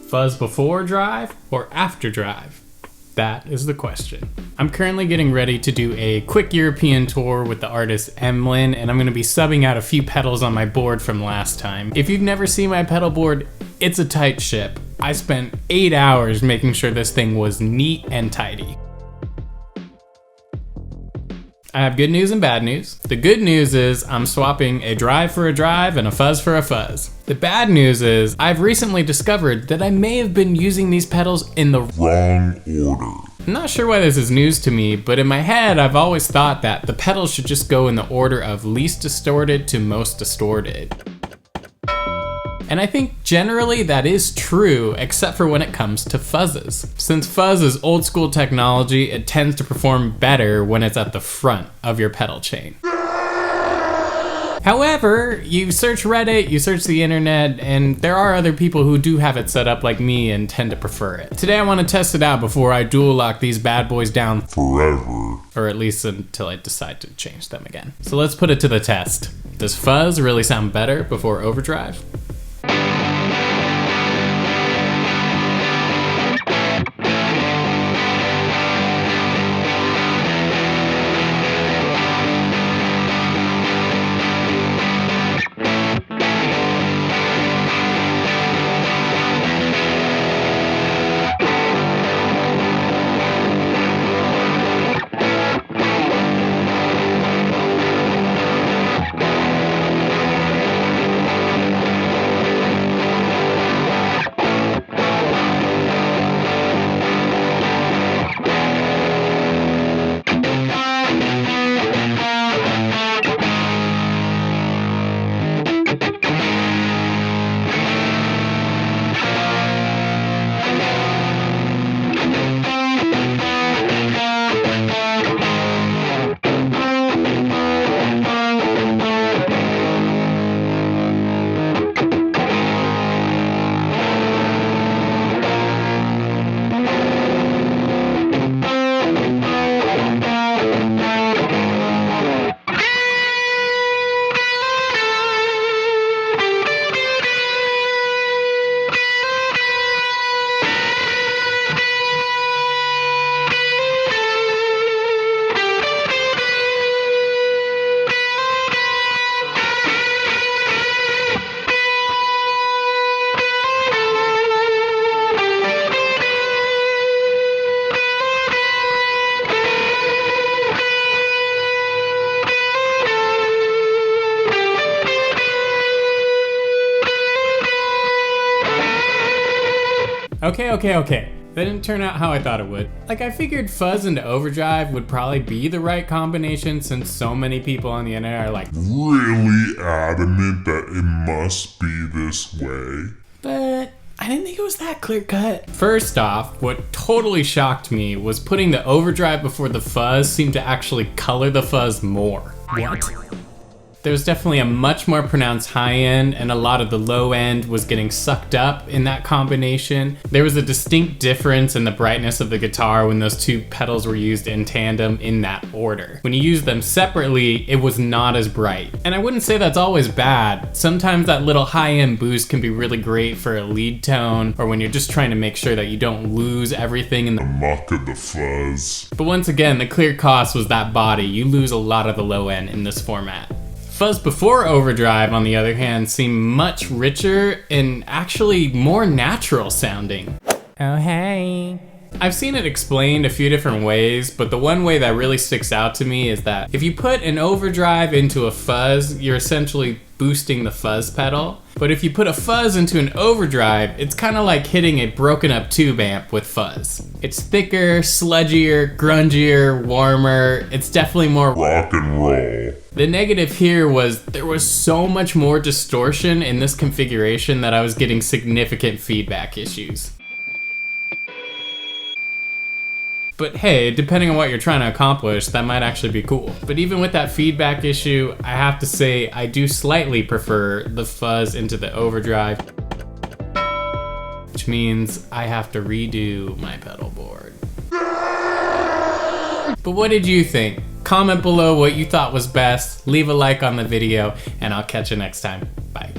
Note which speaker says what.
Speaker 1: Fuzz before drive or after drive? That is the question. I'm currently getting ready to do a quick European tour with the artist Emlyn, and I'm gonna be subbing out a few pedals on my board from last time. If you've never seen my pedal board, it's a tight ship. I spent 8 hours making sure this thing was neat and tidy. I have good news and bad news. The good news is I'm swapping a drive for a drive and a fuzz for a fuzz. The bad news is I've recently discovered that I may have been using these pedals in the wrong order. I'm not sure why this is news to me, but in my head I've always thought that the pedals should just go in the order of least distorted to most distorted. And I think generally that is true, except for when it comes to fuzzes. Since fuzz is old school technology, it tends to perform better when it's at the front of your pedal chain. However, you search Reddit, you search the internet, and there are other people who do have it set up like me and tend to prefer it. Today I want to test it out before I dual lock these bad boys down forever. Or at least until I decide to change them again. So let's put it to the test. Does fuzz really sound better before overdrive? Okay. That didn't turn out how I thought it would. Like, I figured fuzz into overdrive would probably be the right combination since so many people on the internet are like really adamant that it must be this way. But I didn't think it was that clear cut. First off, what totally shocked me was putting the overdrive before the fuzz seemed to actually color the fuzz more. What? There was definitely a much more pronounced high end, and a lot of the low end was getting sucked up in that combination. There was a distinct difference in the brightness of the guitar when those two pedals were used in tandem in that order. When you use them separately, it was not as bright. And I wouldn't say that's always bad. Sometimes that little high end boost can be really great for a lead tone, or when you're just trying to make sure that you don't lose everything in the muck of the fuzz. But once again, the clear cost was that body. You lose a lot of the low end in this format. Fuzz before overdrive, on the other hand, seemed much richer and actually more natural sounding. Oh hey. I've seen it explained a few different ways, but the one way that really sticks out to me is that if you put an overdrive into a fuzz, you're essentially boosting the fuzz pedal. But if you put a fuzz into an overdrive, it's kind of like hitting a broken up tube amp with fuzz. It's thicker, sludgier, grungier, warmer. It's definitely more rock and roll. The negative here was there was so much more distortion in this configuration that I was getting significant feedback issues. But hey, depending on what you're trying to accomplish, that might actually be cool. But even with that feedback issue, I have to say I do slightly prefer the fuzz into the overdrive, which means I have to redo my pedal board. But what did you think? Comment below what you thought was best, leave a like on the video, and I'll catch you next time. Bye.